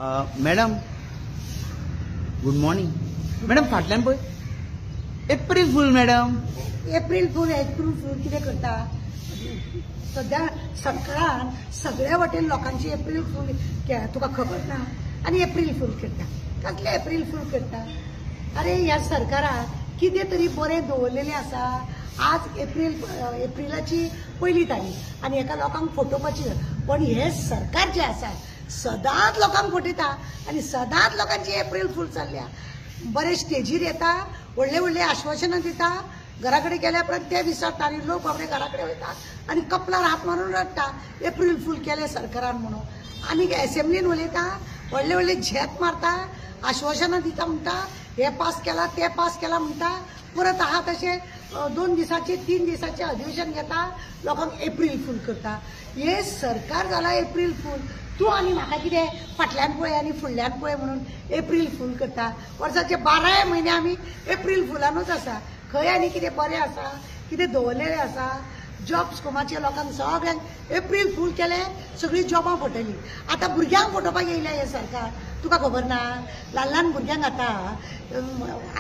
Madam good morning. Madam फाटल्यान पळय April फूल. Madam April फूल कितें करता सध्या सरकारान सगळ्या वटेन लोकांची एप्रिल फूल तुका खबर ना आनी एप्रिल फूल करता. कसले एप्रिल फूल करता? अरे ह्या सरकारान कितें तरी बरें दवरलेलें आसा. आज एप्रिलाची पहिली तारीख आनी एका लोकांक फटोवपाची. पण हे सरकार जे आसा सदांच लोकांक फटयता आनी सदांच लोकांची एप्रिल फूल चल्ल्या. बरे स्टेजीर येता, व्हडले व्हडले आश्वासनां दिता, घरा कडेन गेल्या उपरांत ते विसरता आनी लोक बाबडे घरा कडेन वयता आनी कपलार हात मारून रडटा एप्रिल फूल केले सरकारान म्हणून. आनी एसेंब्लीन उलयता, व्हडले व्हडले झेत मारता, आश्वासनां दिता म्हणटा हे पास केला ते पास केला म्हणटा. परत आहा तशें 2 दिसाचे 3 दिसाचे अधिवेशन घेता, लोकांक एप्रिल फूल करता. हे सरकार जाला एप्रिल फूल. तूं आनी म्हाका कितें फाटल्यान पळय आनी फुडल्यान पळय म्हणून एप्रिल फूल करता. वर्साचे 12 म्हयने आमी एप्रिल फुलानूच आसा. खंय आनी कितें बरें आसा, कितें दवरलेलें आसा? जॉब स्कोमाचे लोकांक सगळ्यांक एप्रिल फूल केले, सगळीं जॉबां फटयली. आतां भुरग्यांक फटोवपाक येयल्या हे सरकार. तुका खबर ना? ल्हान ल्हान भुरग्यांक आतां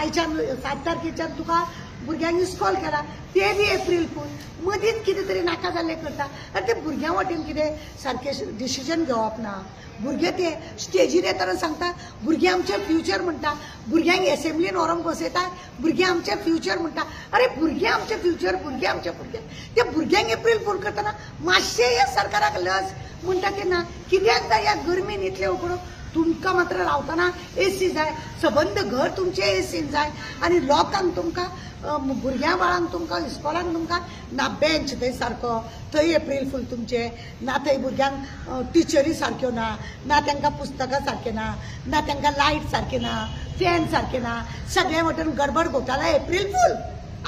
आयच्यान 7 तारखेच्यान तुका भुरग्यांक इस्कॉल केला, ते बी एप्रिल फूल. मदींच कितें तरी नाका जाल्लें करता आनी ते भुरग्यां वटेन कितें सारकें डिसिजन घेवप ना. भुरगे ते स्टेजीर येताना सांगता भुरगे आमचे फ्युचर म्हणटा, भुरग्यांक एसेंब्लीन व्हरोन बसयता, भुरगे आमचे फ्युचर म्हणटा. अरे भुरगे आमचे फ्युचर, भुरगे आमचे भुरगे. ते भुरग्यांक एप्रिल फूल करतना मातशें ह्या सरकाराक लज म्हणटा ते ना. कित्याक जाय ह्या गरमेन इतलें उकडून? तुमकां मात्र रावतना एसी जाय, सबंद घर तुमचें एसीन जाय आनी लोकांक तुमकां भुरग्यां बाळांक तुमकां इस्कॉलान तुमकां ना बेंच थंय सारको, थंय एप्रिल फूल तुमचे ना, थंय भुरग्यांक टिचरी सारक्यो ना, ना तांकां पुस्तकां सारकें ना, ना तांकां लायट सारकें ना, फॅन सारकें ना, सगळे वटेन गडबड घोटाळा एप्रिल फूल.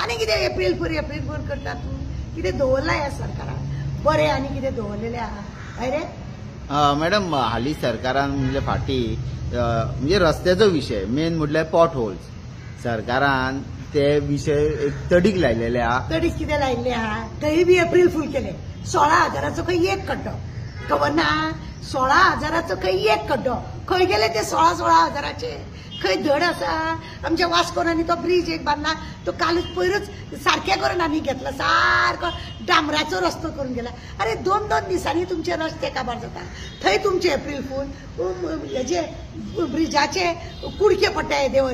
आनी कितें एप्रिल फूल करता तूं? कितें दवरला ह्या सरकारान? बरें आनी कितें दवरलेलें आहा काय रे? मॅडम हालीं सरकारान म्हणजे फाटी म्हणजे रस्त्याचो विशय मेन म्हटल्यार पॉट होल्स. सरकारान ते विशय एक तडीक लायलेले आहा. तडीक कितें लायिल्ले आहा? थंय बी एप्रिल फूल केले. 16,000 खंय एक खड्डो. खबर ना? 16,000 खंय एक खड्डो. खंय गेले ते 16,000? खंय धड आसा? आमच्या वास्कोनांनी तो ब्रिज एक बांदला, तो कालच पयरूच सारकें करून आनी घेतला, सारको डांबराचो रस्तो करून गेला. अरे 2-2 दिसांनी तुमचे रस्ते काबार जाता. थंय तुमचे एप्रिल फूल. हेजे ब्रिजाचे कुडके पडटा हे देव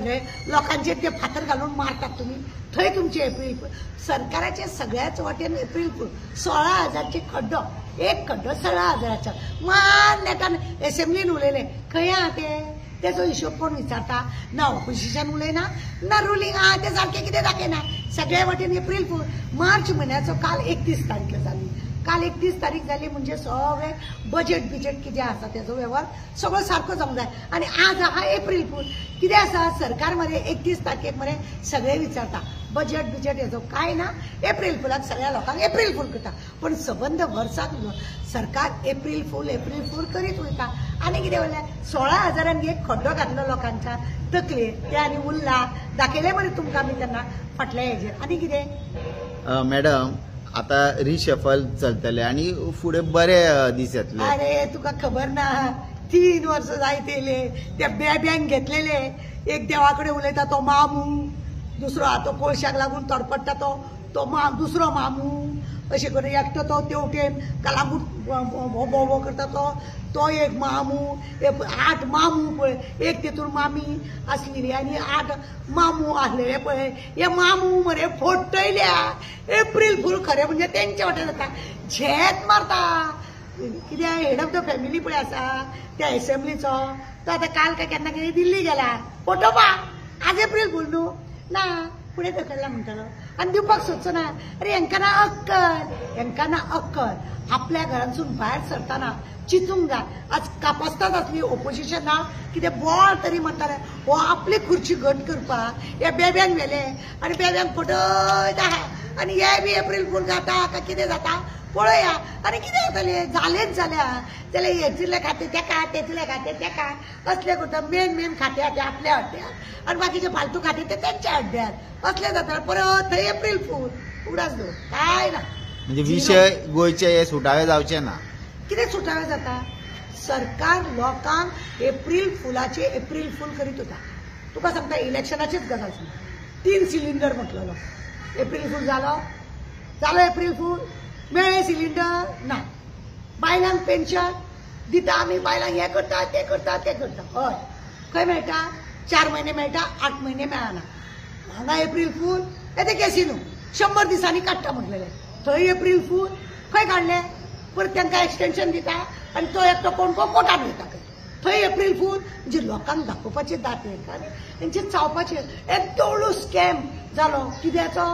लोकांचे ते फातर घालून मारतात तुमी, थंय तुमचे एप्रिल फूल. सरकाराचे सगळ्याच वाटेन एप्रिल फूल. 16,000 खड्डो, एक खड्डो 16,000. मान नेटान एसेंब्लीन उलयले, खंय आहा ते? तेजो हिशोब कोण विचारता? ना ऑपोजिशन उलयना, ना रुलींग आहा ते सारकें कितें दाखयना. सगळे वटेन एप्रिल फूल. मार्च म्हयन्याचो काल 31 तारीख जाली. काल 31 तारीख जाली म्हणजे सगळे बजेट कितें आसा तेजो व्यवहार सगळो सारको जावंक जाय. आनी आज आहा एप्रिल फूल. कितें आसा? सरकार मरे 31 तारखेक मरे सगळे विचारता बजेट हेजो काय ना. एप्रिल फुलाक सगळ्या लोकांक एप्रिल फूल करता. पण सबंद वर्साक सरकार एप्रिल फूल करीत वयता. आनी कितें म्हणलें? 16,000 एक खड्डो घातलो लोकांच्या तकलेर, ते आनी उरला. दाखयले मरे तुमकां आमी तेन्ना फाटल्या हेजेर. आनी कितें? मॅडम आता रिशफल चलतले आनी फुडें बरे दीस येतले. अरे तुका खबर ना? 3 वर्सां जायत येयले, त्या बेब्यांक घेतलेले. एक देवा कडेन उलयता तो मामू, दुसरो हातो कोळशाक लागून तडपडटा तो दुसरो मामू. अशें करून एकटो तो तेवटेन कालांगूट भोव करता तो एक मामू. 8 मामू पळय, एक तेतून मामी आसलेली आनी 8 मामू आसलेले पळय. हे मामू मरे फटयल्या. एप्रिल फूल खरें म्हणजे तेंचे वटेन जाता, झेत मारता. कित्याक हेड ऑफ द फॅमिली पळय आसा त्या एसेंब्लीचो, तो आतां काल काय केन्ना कितें दिल्ली गेला फटोवपा. आज एप्रिल फूल न्हू ना, फुडें धकलला म्हणटालो आनी दिवपाक सोदचो ना. अरे हेंकां ना अक्कल. आपल्या घरांसून भायर सरतना चिंतूंक जाय. आज कापासतात आसली ऑपोजिशन ना, कितें बॉल तरी म्हणटाले हो आपली खुर्ची घट करपाक हे बेब्यांक व्हेले आनी बेब्यांक फटयता. आनी हे बी एप्रिल फूल जाता काय कितें जाता पळया. आनी कितें जातलें? जालेंच जाल्यार हेतले खाते तेका, तेतले खाते तेका, असले करता. मेन खाते आपल्या हड्ड्यार आनी बाकीचे फालतू खाते ते तेंच्या हड्ड्यार. असले जाता. परत थंय एप्रिल फूल उगडास दो काय ना. म्हणजे विषय गोंयचे हे सुटावे जावचे ना. कितें सुटावे जाता? सरकार लोकांक एप्रील फुलाचे एप्रील फूल करीत होता. तुका सांगता इलेक्शनाचीच गजाल सांगता. 3 सिलिंडर म्हटलेलो. एप्रील फूल जालो एप्रील फूल. मेळ्ळे सिलिंडर ना. बायलांक पेन्शन दिता आमी, बायलांक हे करता ते करता ते करता. हय खंय मेळटा? 4 महिने मेळटा, 8 महिने मेळना. हांगा एप्रील फूल येते कॅसिनो 100 दिसांनी काडटा म्हटलेले. थंय एप्रील फूल खंय काडले? परत तांकां एक्सटेंशन दिता आनी तो एकटो कोण कोर्टान वयता. थंय एप्रील फूल म्हणजे लोकांक दाखोवपाचे दाखले आनी तेंचे चावपाचे. एक देवळू स्कॅम जालो कित्याचो?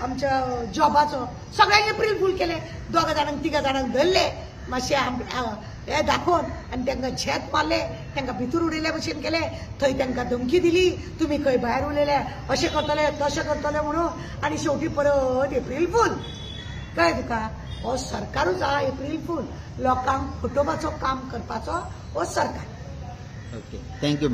आमच्या जॉबाचो. सगळ्यांक एप्रील फूल केले. 2 जाणांक 3 जाणांक धरले मातशे हे दाखोवन आनी तांकां झेत मारले, तांकां भितर उडयले भशेन केले. थंय तांकां धमकी दिली तुमी खंय भायर उलयले, अशें करतले तशें करतले म्हणून. आनी शेवटी परत एप्रील फूल. कळ्ळें तुका? हो सरकारूच हा एप्रील फूल. लोकांक फटोवपाचो काम करपाचो हो सरकार. Okay, thank you.